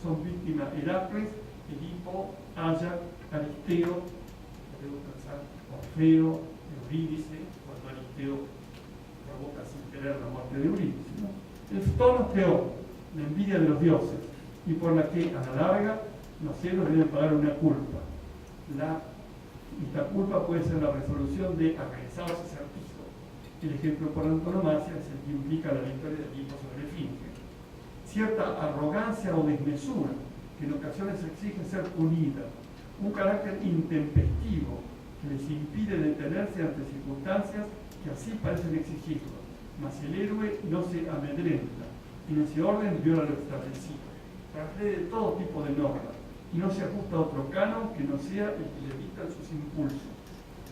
son víctimas Heracles, Edipo, Áyax, Aristeo, Orfeo, Eurídice, cuando Aristeo provoca sin querer la muerte de Eurídice, ¿no? El tono es peor, la envidia de los dioses, y por la que a la larga los cielos deben pagar una culpa. Esta culpa puede ser la resolución de agresados acertijos. El ejemplo por antonomasia es el que implica la victoria de Edipo sobre Esfinge. Cierta arrogancia o desmesura que en ocasiones exige ser punida, un carácter intempestivo que les impide detenerse ante circunstancias que así parecen exigirlo, mas el héroe no se amedrenta, y en ese orden viola lo establecido, transgrede todo tipo de normas, y no se ajusta a otro canon que no sea el que le dictan sus impulsos.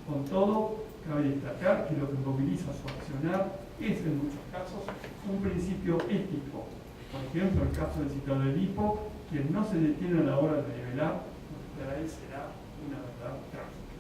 Con todo, cabe destacar que lo que moviliza su accionar es, en muchos casos, un principio ético. Por ejemplo, el caso del citado Edipo, quien no se detiene a la hora de revelar, pues para él será una verdad trágica.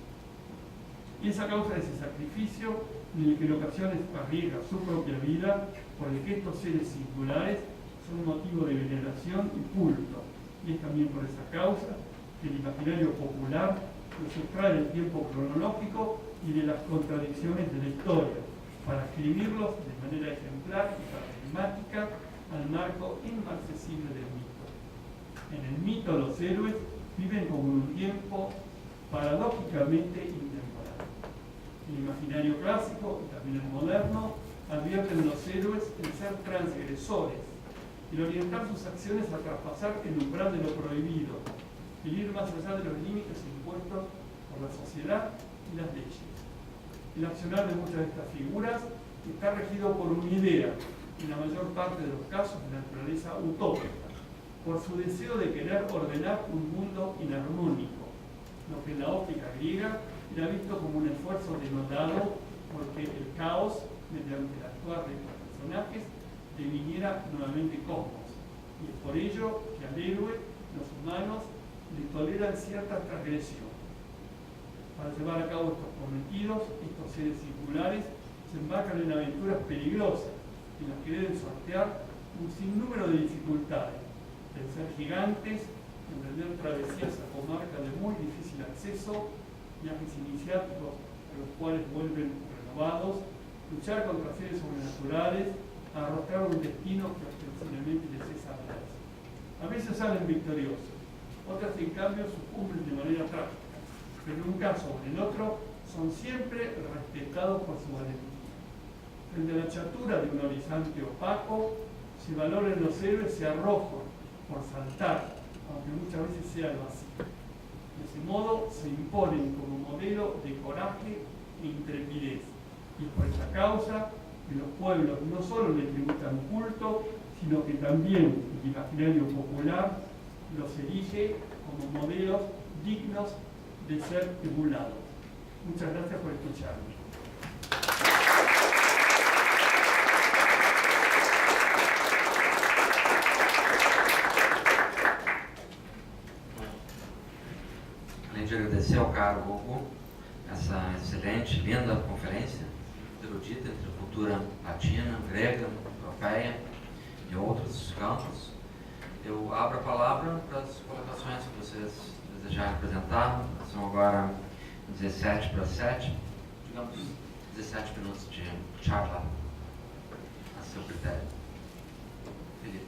Y es a causa de ese sacrificio en el que en ocasiones arriesga su propia vida, por el que estos seres singulares son motivo de veneración y culto. Y es también por esa causa que el imaginario popular lo sustrae del tiempo cronológico y de las contradicciones de la historia, para escribirlos de manera ejemplar y paradigmática al marco inmarcesible del mito. En el mito los héroes viven como en un tiempo paradójicamente intemporal. El imaginario clásico y también el moderno advierten a los héroes en ser transgresores, el orientar sus acciones a traspasar el umbral de lo prohibido, el ir más allá de los límites impuestos por la sociedad y las leyes. El accionar de muchas de estas figuras está regido por una idea, en la mayor parte de los casos de naturaleza utópica, por su deseo de querer ordenar un mundo inarmónico, lo que en la óptica griega era visto como un esfuerzo denotado porque el caos, mediante el actuar de estos personajes, deviniera nuevamente cosmos. Y es por ello que al héroe los humanos le toleran cierta transgresión. Para llevar a cabo estos cometidos, estos seres singulares se embarcan en aventuras peligrosas, en las que deben sortear un sinnúmero de dificultades, vencer gigantes, emprender travesías a comarcas de muy difícil acceso, viajes iniciáticos a los cuales vuelven renovados, luchar contra seres sobrenaturales, arrostrar un destino que ostensiblemente les es adverso. A veces salen victoriosos, otras en cambio sucumben de manera trágica, pero en un caso o en el otro son siempre respetados por su valentía. Frente a la chatura de un horizonte opaco, se valoran los héroes, se arrojan por saltar, aunque muchas veces sea al vacío. De ese modo se imponen como modelo de coraje e intrepidez, y es por esa causa que los pueblos no solo le tributan culto, sino que también el imaginario popular los erige como modelos dignos de ser emulados. Muchas gracias por escucharme. Além de agradecer ao caro Hugo essa excelente, linda conferência, erudita entre cultura latina, grega, europeia e outros campos, eu abro a palavra para as colocações que vocês desejarem apresentar. São agora 17 para 7, digamos 17 minutos de charla a seu critério. Felipe.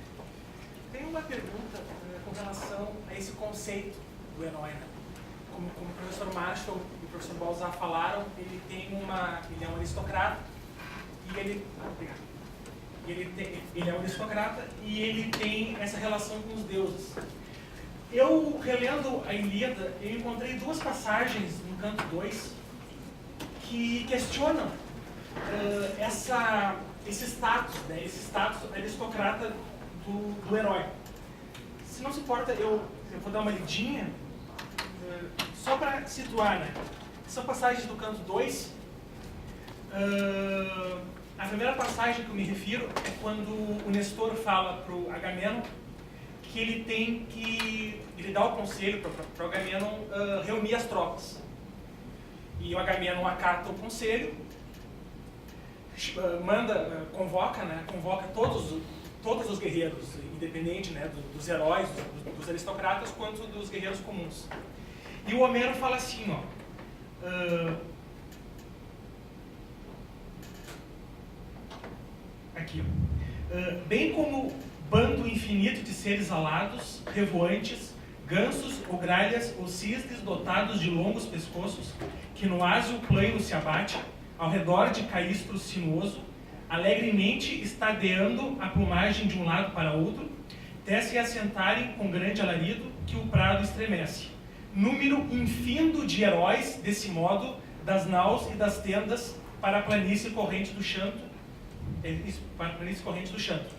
Tem uma pergunta com relação a esse conceito do herói, né? Como o professor Marshall e o professor Balzar falaram, ele é um aristocrata e ele é um aristocrata e ele tem essa relação com os deuses. Eu, relendo a Ilíada, eu encontrei duas passagens no canto 2 que questionam esse status, né, esse status aristocrata do herói. Se não se importa, eu vou dar uma lidinha, só para situar, né? São passagens do canto 2. A primeira passagem que eu me refiro é quando o Nestor fala para o Agamenon que ele dá o conselho para o Agamenon reunir as tropas. E o Agamenon acata o conselho, convoca todos todos os guerreiros, independente, né, dos heróis, dos aristocratas, quanto dos guerreiros comuns. E o Homero fala assim, ó, aqui, bem como bando infinito de seres alados, revoantes, gansos ou gralhas ou cisnes dotados de longos pescoços, que no ázio plaino se abate, ao redor de caístro sinuoso, alegremente estadeando a plumagem de um lado para outro, desce a assentarem com grande alarido que o prado estremece. Número infindo de heróis, desse modo, das naus e das tendas para a planície corrente do Xanto. Para a planície corrente do Xanto.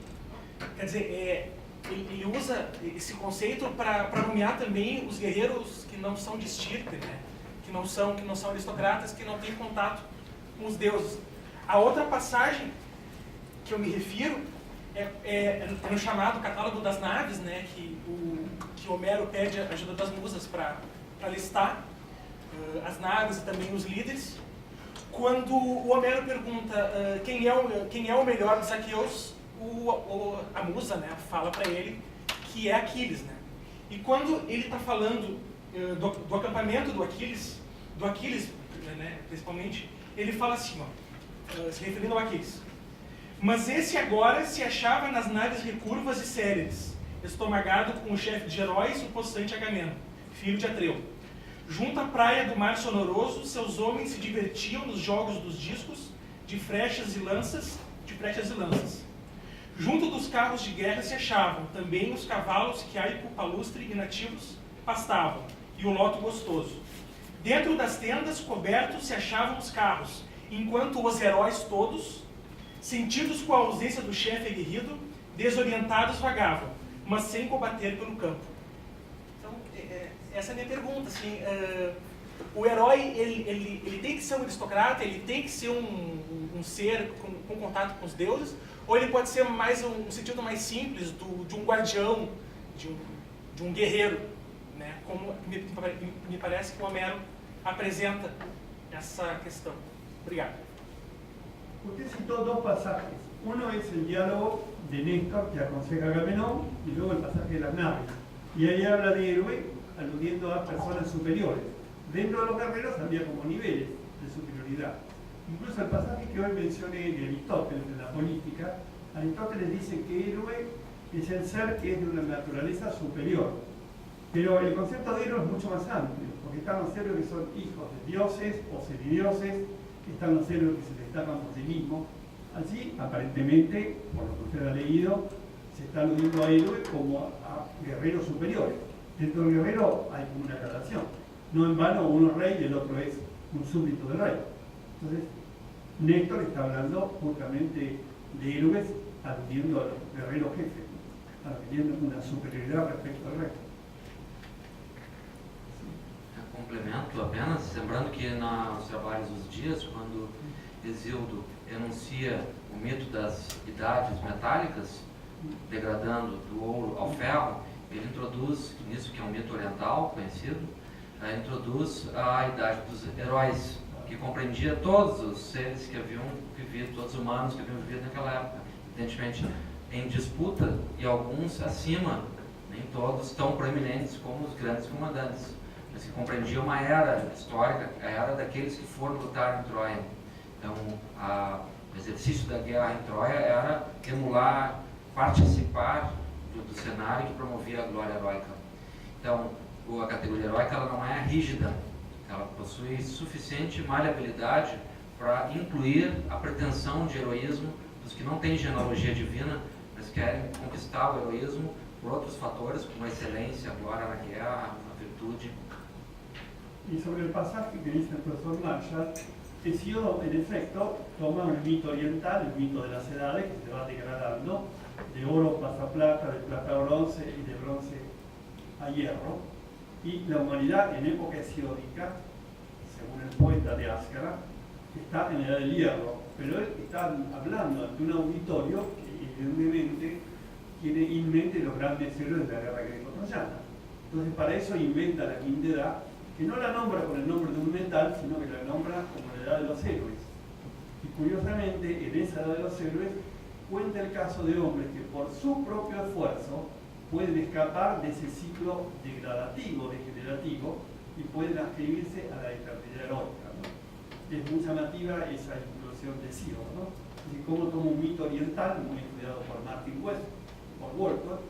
Quer dizer, ele usa esse conceito para nomear também os guerreiros que não são de estirpe, né? que não são aristocratas, que não têm contato com os deuses. A outra passagem que eu me refiro é no chamado Catálogo das Naves, né, que Homero pede a ajuda das musas para listar as naves e também os líderes. Quando o Homero pergunta quem é o melhor dos aqueus, a musa, né, fala para ele que é Aquiles. Né? E quando ele está falando do acampamento do Aquiles, né, principalmente, ele fala assim, ó, se referindo ao Aquiles: mas esse agora se achava nas naves recurvas e céleres, estomagado com o chefe de heróis, o possante Agamemnon, filho de Atreu. Junto à praia do mar sonoroso, seus homens se divertiam nos jogos dos discos, de flechas e lanças. Junto dos carros de guerra se achavam também os cavalos que Aipo, Palustre e nativos pastavam, e o loto gostoso. Dentro das tendas, cobertos, se achavam os carros, enquanto os heróis todos, sentidos com a ausência do chefe aguerrido, desorientados vagavam, mas sem combater pelo campo. Então, essa é a minha pergunta. Assim, o herói, ele tem que ser um aristocrata, ele tem que ser um ser com contato com os deuses, ou ele pode ser mais um sentido mais simples de um guardião, de um guerreiro, né? Como me parece que o Homero apresenta essa questão. Obrigado. Usted citó dos pasajes. Uno es el diálogo de Néstor que aconseja a Agamenón y luego el pasaje de las naves. Y ahí habla de héroe aludiendo a personas superiores. Dentro de los guerreros había como niveles de superioridad. Incluso el pasaje que hoy mencioné de Aristóteles, de la política, Aristóteles dice que héroe es el ser que es de una naturaleza superior. Pero el concepto de héroe es mucho más amplio, porque están los héroes que son hijos de dioses o semidioses, están los héroes que se destacan por sí mismos. Allí, aparentemente, por lo que usted ha leído, se está aludiendo a héroe como a guerreros superiores. Dentro del guerrero hay como una gradación. No en vano uno es rey y el otro es un súbdito del rey. Entonces, Néstor está hablando justamente de héroes aludiendo a los guerreros jefes, aludiendo una superioridad respecto al rey. Complemento apenas, lembrando que nos trabalhos dos dias, quando Hesíodo enuncia o mito das idades metálicas, degradando do ouro ao ferro, ele introduz, nisso que é um mito oriental conhecido, introduz a idade dos heróis, que compreendia todos os seres que haviam vivido, todos os humanos que haviam vivido naquela época, evidentemente em disputa, e alguns acima, nem todos tão proeminentes como os grandes comandantes, mas que compreendia uma era histórica, a era daqueles que foram lutar em Troia. Então, o exercício da guerra em Troia era emular, participar do cenário que promovia a glória heróica. Então, a categoria heróica ela não é rígida, ela possui suficiente maleabilidade para incluir a pretensão de heroísmo dos que não têm genealogia divina, mas querem conquistar o heroísmo por outros fatores, como a excelência, a glória na guerra, a virtude. Y sobre el pasaje que dice el profesor Marshall, Hesíodo, en efecto, toma un mito oriental, el mito de las edades, que se va degradando, de oro pasa a plata, de plata a bronce y de bronce a hierro. Y la humanidad en época hesiódica, según el poeta de Áscara, está en la edad del hierro, pero él está hablando ante un auditorio que evidentemente tiene en mente los grandes héroes de la guerra greco-troyana. Entonces para eso inventa la quinta edad, que no la nombra con el nombre de un metal, sino que la nombra como la edad de los héroes. Y curiosamente, en esa edad de los héroes, cuenta el caso de hombres que por su propio esfuerzo pueden escapar de ese ciclo degradativo, degenerativo, y pueden adscribirse a la hiperactividad heroica, ¿no? Es muy llamativa esa inclusión de Siro, ¿no? Así como toma un mito oriental, muy estudiado por Martin West, por Walcott,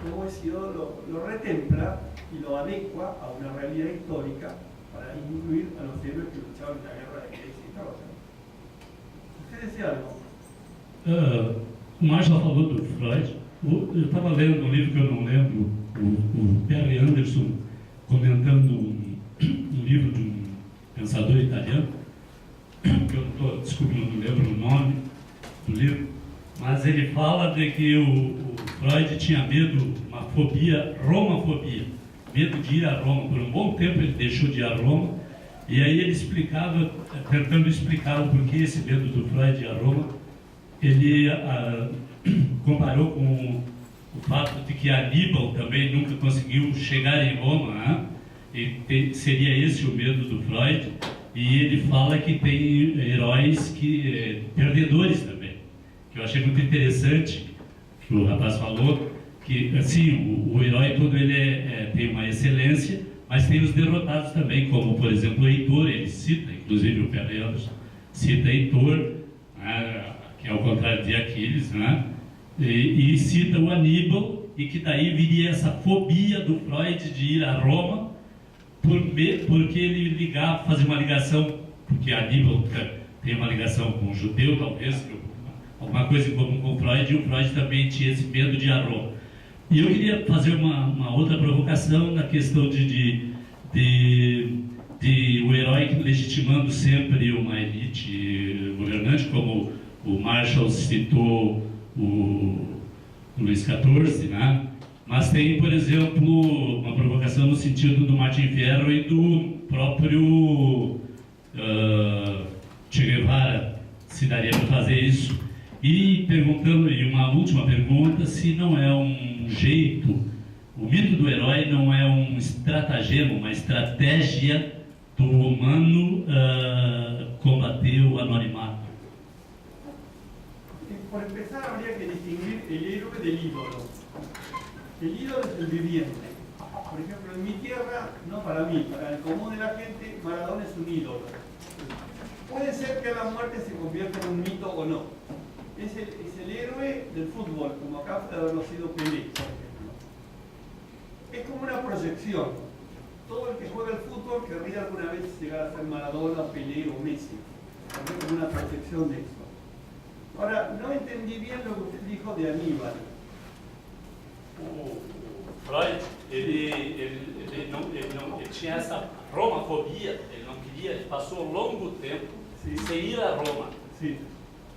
como Siro lo retempla y lo adecua a una realidad histórica para incluir a los héroes que luchaban en la guerra de Grecia y Troya. ¿Usted decía algo? O Marshall falou do Freud. Eu estava lendo um livro que eu não lembro, o Perry Anderson, comentando um livro de um pensador italiano, que eu não lembro o nome do livro, mas ele fala de que o Freud tinha medo, uma fobia, romafobia, medo de ir a Roma. Por um bom tempo ele deixou de ir a Roma, e aí ele explicava, tentando explicar o porquê esse medo do Freud de ir a Roma, ele comparou com o fato de que Aníbal também nunca conseguiu chegar em Roma, né? E seria esse o medo do Freud. E ele fala que tem heróis perdedores também, que eu achei muito interessante, que o rapaz falou, que assim, o herói todo ele tem uma excelência, mas tem os derrotados também, como por exemplo o Heitor, ele cita, inclusive o Perry Anderson cita Heitor, né, que é o contrário de Aquiles, né? E cita o Aníbal, e que daí viria essa fobia do Freud de ir a Roma, porque ele fazia uma ligação, porque Aníbal tem uma ligação com o judeu, talvez, alguma coisa em comum com o Freud, e o Freud também tinha esse medo de ir a Roma. E eu queria fazer uma outra provocação na questão de o herói legitimando sempre uma elite governante, como o Marshall citou o Luís XIV, né? Mas tem, por exemplo, uma provocação no sentido do Martin Fierro e do próprio Che Guevara, se daria para fazer isso. E uma última pergunta, se não é um jeito, o mito do herói não é um estratagema, uma estratégia do humano combater o anonimato. Por empezar, habría que distinguir el héroe del ídolo. El ídolo es el viviente. Por ejemplo, en mi tierra, no para mí, para el común de la gente, Maradona es un ídolo. Puede ser que a la muerte se convierta en un mito o no. Es el héroe del fútbol, como acá puede haberlo sido Pelé, por ejemplo. Es como una proyección. Todo el que juega el fútbol querría alguna vez llegar a ser Maradona, Pelé o Messi. Es como una proyección de eso. Ahora, no entendí bien lo que usted dijo de Aníbal. O Freud, ele tinha essa romafobia, ele não queria, ele passou um longo tempo sem ir a Roma. Sim.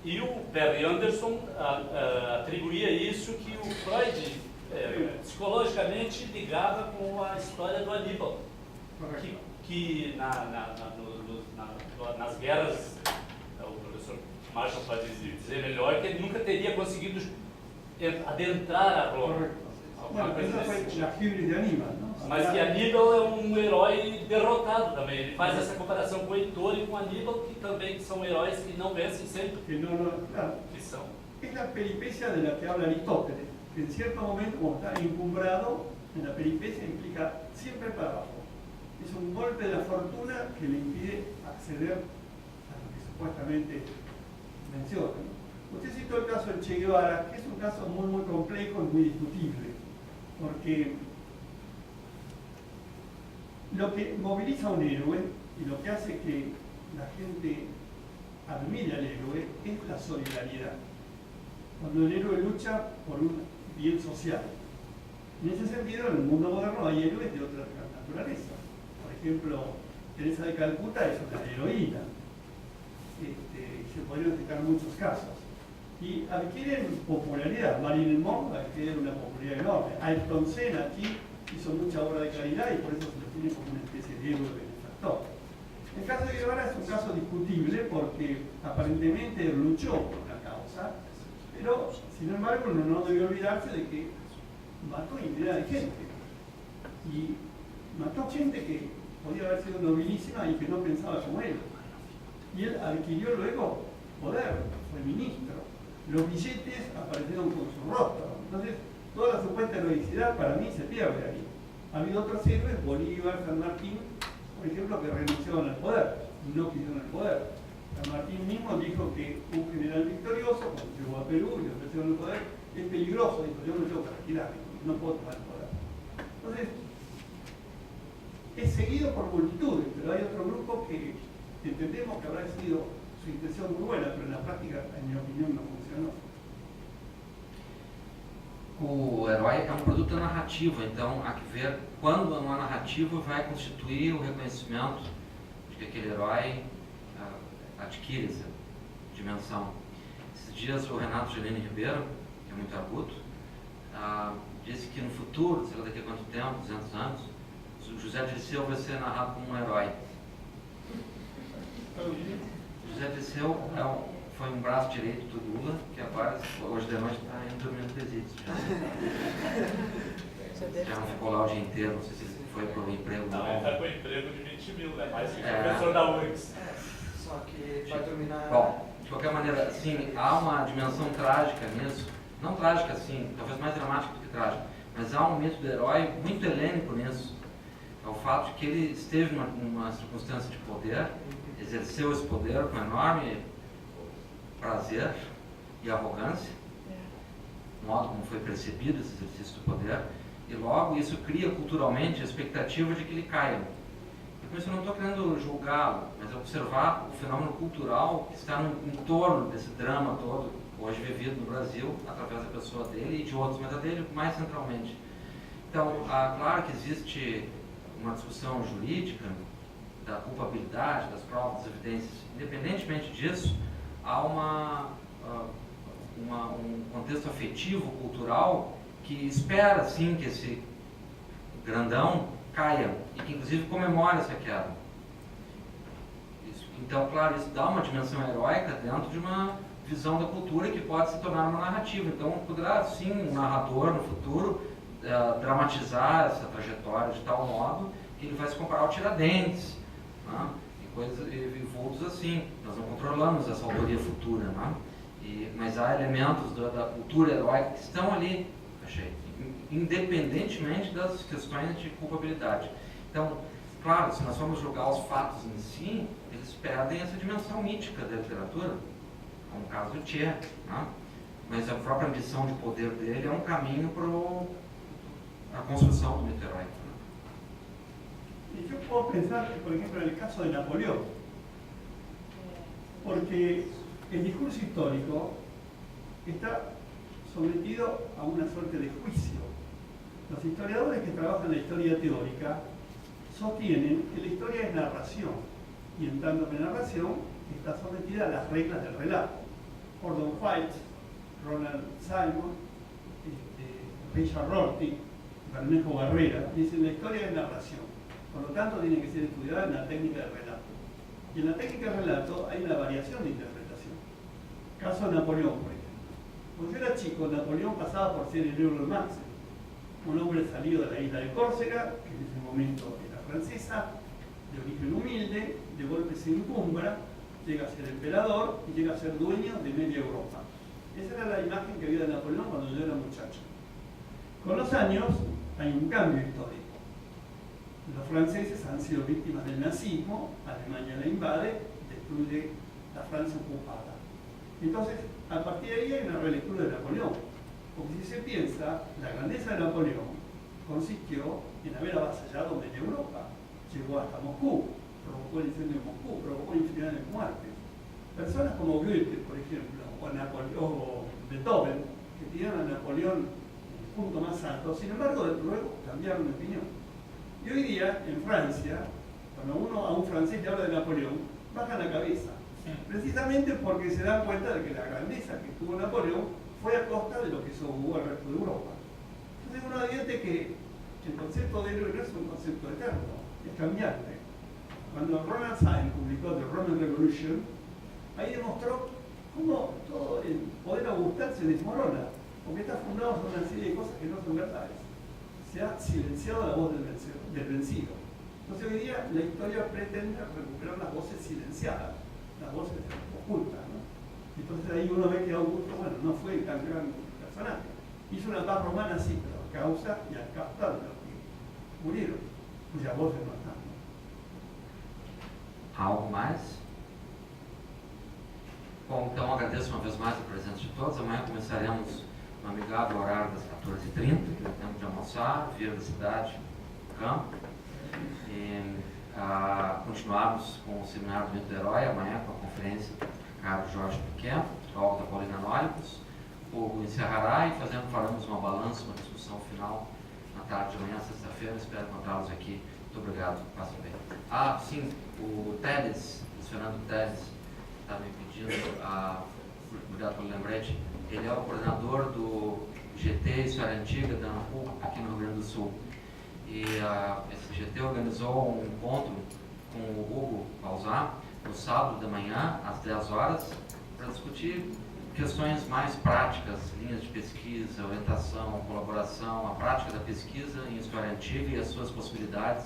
E o Perry Anderson atribuía isso que o Freud psicologicamente ligava com a história do Aníbal, que nas guerras, o professor Marshall pode dizer melhor, que ele nunca teria conseguido adentrar a Roma. Mas que Aníbal é um herói derrotado também. Ele faz essa comparação com o Heitor e com Aníbal, que também são heróis que não vencem sempre. Claro. Que são. Es la peripecia de la que habla Aristóteles, que en cierto momento, como está encumbrado, en la peripecia implica siempre para abajo. Es un golpe de la fortuna que le impide acceder a lo que supuestamente menciona, ¿no? Usted citó el caso del Che Guevara, que es un caso muy, muy complejo y muy discutible, porque lo que moviliza a un héroe y lo que hace que la gente admire al héroe es la solidaridad. Cuando el héroe lucha por un bien social. En ese sentido, en el mundo moderno hay héroes de otra naturaleza. Por ejemplo, Teresa de Calcuta es una heroína. Se podrían citar muchos casos. Y adquieren popularidad. Marilyn Monroe adquiere una popularidad enorme. Ayrton Senna aquí hizo mucha obra de caridad y por eso se lo tiene como una especie de héroe benefactor. El caso de Guevara es un caso discutible porque aparentemente luchó por una causa, pero sin embargo no debe olvidarse de que mató infinidad de gente. Y mató gente que podía haber sido nobilísima y que no pensaba como él. Y él adquirió luego poder, fue ministro. Los billetes aparecieron con su rostro. Entonces, toda la supuesta heroicidad para mí se pierde ahí. Ha habido otros héroes, Bolívar, San Martín, por ejemplo, que renunciaron al poder, no quisieron el poder. San Martín mismo dijo que un general victorioso, cuando llegó a Perú y ofrecieron el poder, es peligroso, dijo, yo me tengo que retirar, no puedo tomar el poder. Entonces, es seguido por multitudes, pero hay otro grupo que entendemos que habrá sido su intención muy buena, pero en la práctica, en mi opinión, no funcionou. O herói é um produto narrativo, então há que ver quando uma narrativa vai constituir o reconhecimento de que aquele herói adquire essa dimensão. Esses dias o Renato Gelini Ribeiro, que é muito arguto, disse que no futuro, sei lá daqui a quanto tempo, 200 anos, o José Dirceu vai ser narrado como um herói. José Dirceu foi um braço direito do Lula, que agora, hoje de noite, está indo dormir no presídio. Já não ficou lá o dia inteiro, não sei se ele foi para o emprego. Não, ele está com emprego de 20 mil, né? Mais que professor da URGS. Só que vai terminar... Bom, de qualquer maneira, sim, há uma dimensão trágica nisso. Não trágica, assim, talvez mais dramática do que trágica, mas há um mito do herói muito helênico nisso. É o fato de que ele esteve numa circunstância de poder, exerceu esse poder com enorme prazer e arrogância, o modo como foi percebido esse exercício do poder, e logo isso cria culturalmente a expectativa de que ele caia. E com isso eu não estou querendo julgá-lo, mas observar o fenômeno cultural que está no entorno desse drama todo, hoje vivido no Brasil, através da pessoa dele e de outros, mas a dele mais centralmente. Então, claro que existe uma discussão jurídica da culpabilidade, das provas, das evidências. Independentemente disso, há um contexto afetivo, cultural, que espera, sim, que esse grandão caia e que, inclusive, comemora essa queda. Então, claro, isso dá uma dimensão heróica dentro de uma visão da cultura que pode se tornar uma narrativa. Então, poderá, sim, um narrador no futuro dramatizar essa trajetória de tal modo que ele vai se comparar ao Tiradentes, né? E vultos assim. Nós não controlamos essa autoria futura, né? Mas há elementos da cultura heróica que estão ali, achei, independentemente das questões de culpabilidade. Então, claro, se nós formos julgar os fatos em si, eles perdem essa dimensão mítica da literatura, como o caso do Che, né? Mas a própria ambição de poder dele é um caminho para a construção do mito heróico. Y yo puedo pensar, por ejemplo, en el caso de Napoleón, porque el discurso histórico está sometido a una suerte de juicio. Los historiadores que trabajan la historia teórica sostienen que la historia es narración, y en tanto que narración está sometida a las reglas del relato. Gordon White, Ronald Simon, Richard Rorty, Bermejo Barrera, dicen la historia es narración. Por lo tanto, tiene que ser estudiada en la técnica del relato. Y en la técnica del relato hay una variación de interpretación. Caso de Napoleón, por ejemplo. Cuando yo era chico, Napoleón pasaba por ser el héroe máximo. Un hombre salido de la isla de Córcega, que en ese momento era francesa, de origen humilde, de golpe se encumbra, llega a ser emperador y llega a ser dueño de media Europa. Esa era la imagen que había de Napoleón cuando yo era muchacho. Con los años hay un cambio histórico. Los franceses han sido víctimas del nazismo, Alemania la invade, destruye la Francia ocupada. Entonces, a partir de ahí hay una relectura de Napoleón. Porque si se piensa, la grandeza de Napoleón consistió en haber avasallado media Europa. Llegó hasta Moscú, provocó el incendio de Moscú, provocó infinidad de muertes. Personas como Goethe, por ejemplo, o Beethoven, que tenían a Napoleón en el punto más alto, sin embargo, luego cambiaron de opinión. Y hoy día, en Francia, cuando uno a un francés le habla de Napoleón, baja la cabeza. Precisamente porque se dan cuenta de que la grandeza que tuvo Napoleón fue a costa de lo que hizo Hugo al resto de Europa. Entonces uno advierte que el concepto de héroe no es un concepto eterno, es cambiante. Cuando Ronald Syme publicó The Roman Revolution, ahí demostró cómo todo el poder augustal se desmorona, porque está fundado sobre una serie de cosas que no son verdades. Se ha silenciado la voz del vencido. Entonces hoy día la historia pretende recuperar las voces silenciadas, las voces ocultas, ¿no? Entonces ahí uno ve que Augusto, bueno, no fue tan gran personaje. Hizo una paz romana sí, pero a causa y a causa de los que murieron, cuyas voces no están. Algo mais? Bom, então agradeço uma vez mais a presença de todos. Amanhã começaremos no amigável horário das 14h30, que é o tempo de almoçar, vir da cidade, do campo. E continuarmos com o seminário do Mito do Herói, amanhã com a conferência Carlos Jorge Piquet, logo da Paulina Nólicos. O Hugo encerrará e faremos uma balança, uma discussão final na tarde de amanhã, sexta-feira. Espero encontrá-los aqui. Muito obrigado. Passem bem. Ah, sim, o Teles, o Fernando Teles, está me pedindo, obrigado pelo lembrete, ele é o coordenador do GT História Antiga da ANPU, aqui no Rio Grande do Sul. E esse GT organizou um encontro com o Hugo Balzar no sábado de manhã, às 10 horas, para discutir questões mais práticas, linhas de pesquisa, orientação, colaboração, a prática da pesquisa em História Antiga e as suas possibilidades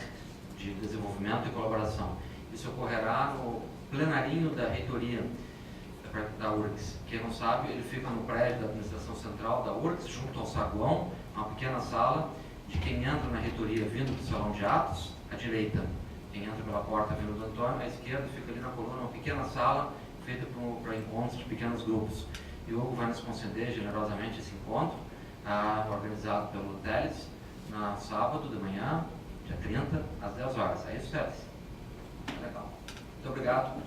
de desenvolvimento e colaboração. Isso ocorrerá no plenarinho da reitoria da URGS. Quem não sabe, ele fica no prédio da administração central da URGS, junto ao saguão, uma pequena sala, de quem entra na reitoria vindo do salão de atos, à direita. Quem entra pela porta vindo do Antônio, à esquerda, fica ali na coluna, uma pequena sala, feita para encontros de pequenos grupos. E o Hugo vai nos conceder generosamente esse encontro, organizado pelo Teles, no sábado de manhã, dia 30, às 10 horas. É isso, Teles? Legal. Muito obrigado.